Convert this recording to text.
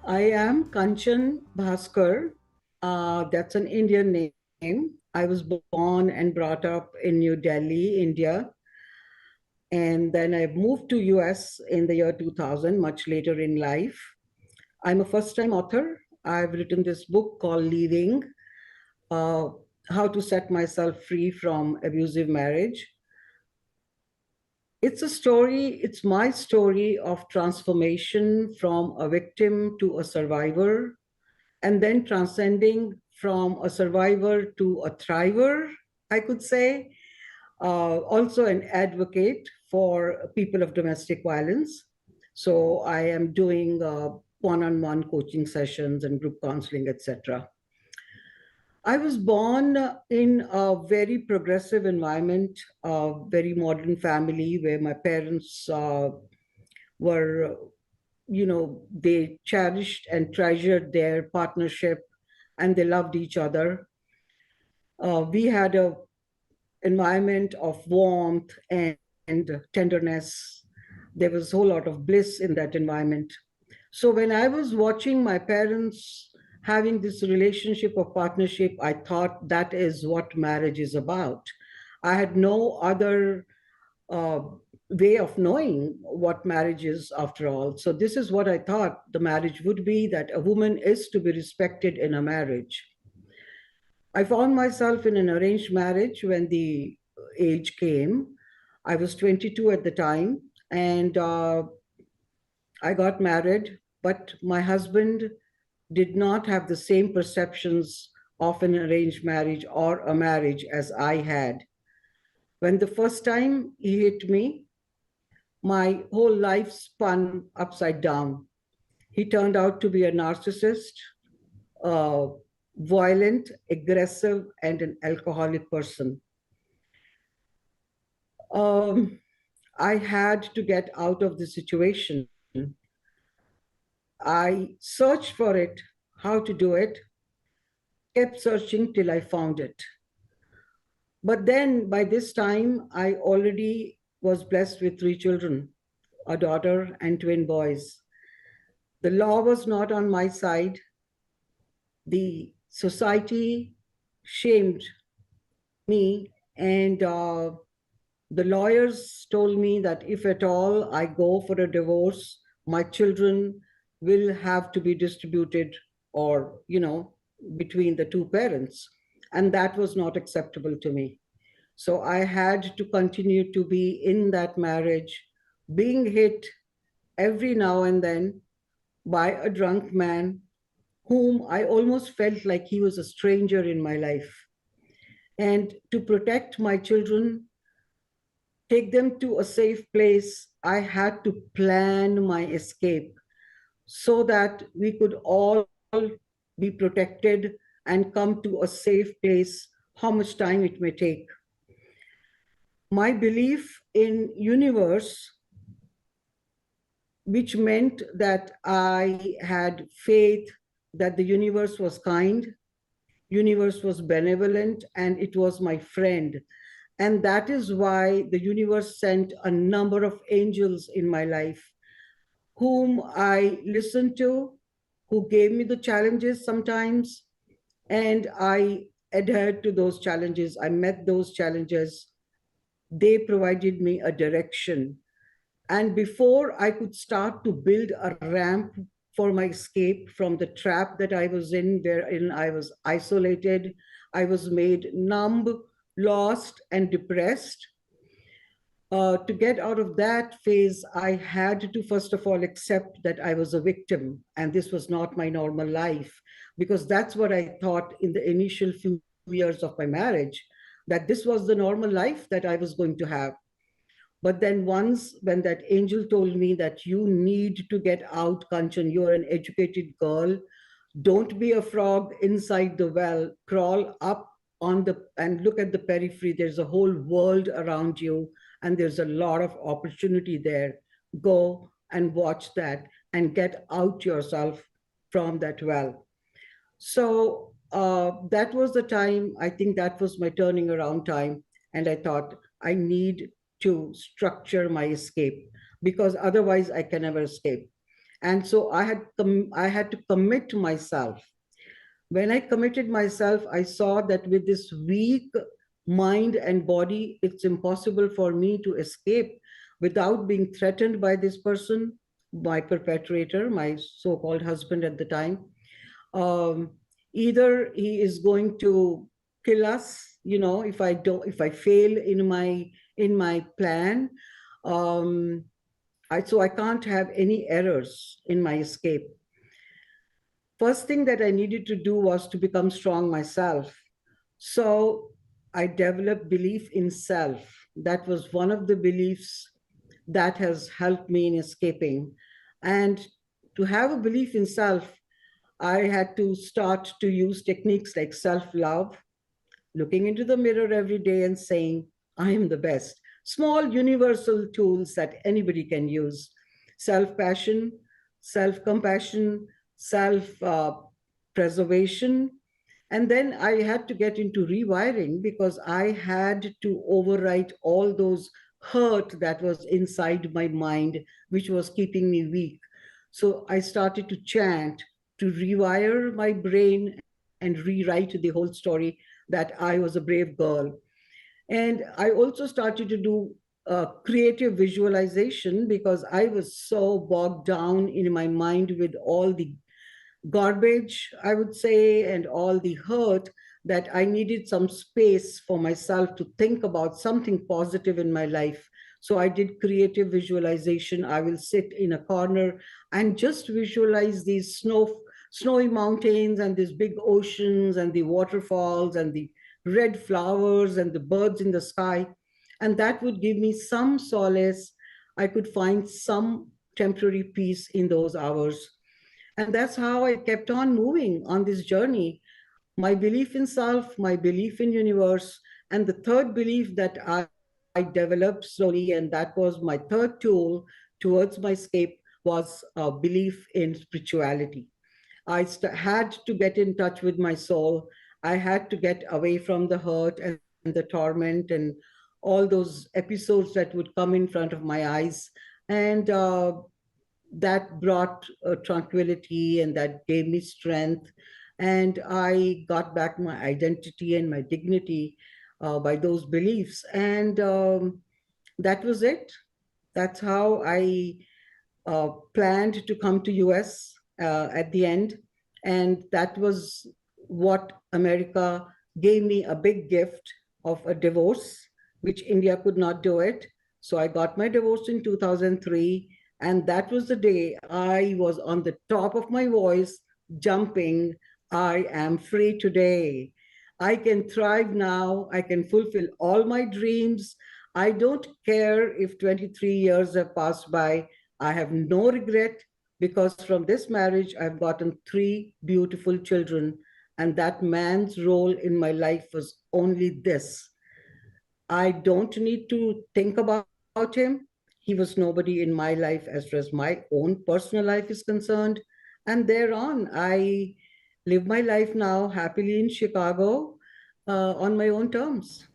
I am Kanchan Bhaskar. That's an Indian name. I was born and brought up in New Delhi, India. And then I moved to US in the year 2000, much later in life. I'm a first-time author. I've written this book called Leaving, uh, How to Set Myself Free from Abusive Marriage. It's my story of transformation from a victim to a survivor, and then transcending from a survivor to a thriver, I could say. Also an advocate for people of domestic violence. So I am doing one-on-one coaching sessions and group counseling, etc. I was born in a very progressive environment, a very modern family where my parents were, they cherished and treasured their partnership and they loved each other. We had a environment of warmth and tenderness. There was a whole lot of bliss in that environment. So when I was watching my parents having this relationship of partnership, I thought that is what marriage is about. I had no other uh, way of knowing what marriage is after all. So this is what I thought the marriage would be, that a woman is to be respected in a marriage. I found myself in an arranged marriage when the age came. I was 22 at the time, and I got married, but my husband did not have the same perceptions of an arranged marriage or a marriage as I had. When the first time he hit me, my whole life spun upside down. He turned out to be a narcissist, uh, violent, aggressive, and an alcoholic person. Um, I had to get out of the situation. I searched for it, how to do it, kept searching till I found it. But then by this time, I already was blessed with three children, a daughter and twin boys. The law was not on my side. The society shamed me, and the lawyers told me that if at all I go for a divorce, my children will have to be distributed or, between the two parents. And that was not acceptable to me. So I had to continue to be in that marriage, being hit every now and then by a drunk man whom I almost felt like he was a stranger in my life. And to protect my children, take them to a safe place, I had to plan my escape so that we could all be protected and come to a safe place, how much time it may take. My belief in universe, which meant that I had faith that the universe was kind, universe was benevolent, and it was my friend. And that is why the universe sent a number of angels in my life, whom I listened to, who gave me the challenges sometimes, and I adhered to those challenges. I met those challenges. They provided me a direction. And before I could start to build a ramp for my escape from the trap that I was in, wherein I was isolated, I was made numb, lost, and depressed. To get out of that phase, I had to first of all accept that I was a victim and this was not my normal life, because that's what I thought in the initial few years of my marriage, that this was the normal life that I was going to have. But then once, when that angel told me that you need to get out, Kanchan, you're an educated girl, don't be a frog inside the well, crawl up on the and look at the periphery. There's a whole world around you, and there's a lot of opportunity there. Go and watch that and get out yourself from that well. So that was the time. I think that was my turning around time. And I thought, I need to structure my escape, because otherwise I can never escape. And so I had to commit to myself. When I committed myself, I saw that with this weak mind and body, it's impossible for me to escape without being threatened by this person, my perpetrator, my so-called husband at the time. um, Either he is going to kill us, if I fail in my plan. um, so I can't have any errors in my escape. First thing that I needed to do was to become strong myself. So I developed belief in self. That was one of the beliefs that has helped me in escaping. And to have a belief in self, I had to start to use techniques like self love, looking into the mirror every day and saying, I am the best. Small universal tools that anybody can use. Self passion, self compassion, self preservation. And then I had to get into rewiring because I had to overwrite all those hurt that was inside my mind, which was keeping me weak. So I started to chant to rewire my brain and rewrite the whole story that I was a brave girl. And I also started to do creative visualization because I was so bogged down in my mind with all the garbage, I would say, and all the hurt, that I needed some space for myself to think about something positive in my life. So I did creative visualization. I will sit in a corner and just visualize these snowy mountains and these big oceans and the waterfalls and the red flowers and the birds in the sky. And that would give me some solace. I could find some temporary peace in those hours. And that's how I kept on moving on this journey. My belief in self, my belief in universe, and the third belief that I developed slowly, and that was my third tool towards my escape, was a belief in spirituality. Had to get in touch with my soul. I had to get away from the hurt and the torment and all those episodes that would come in front of my eyes. And that brought tranquility and that gave me strength. And I got back my identity and my dignity by those beliefs. And that was it. That's how I planned to come to US at the end. And that was what America gave me, a big gift of a divorce, which India could not do it. So I got my divorce in 2003. And that was the day I was on the top of my voice, jumping. I am free today. I can thrive now. I can fulfill all my dreams. I don't care if 23 years have passed by. I have no regret because from this marriage, I've gotten three beautiful children. And that man's role in my life was only this: I don't need to think about him. He was nobody in my life as far as my own personal life is concerned. And thereon, I live my life now happily in Chicago on my own terms.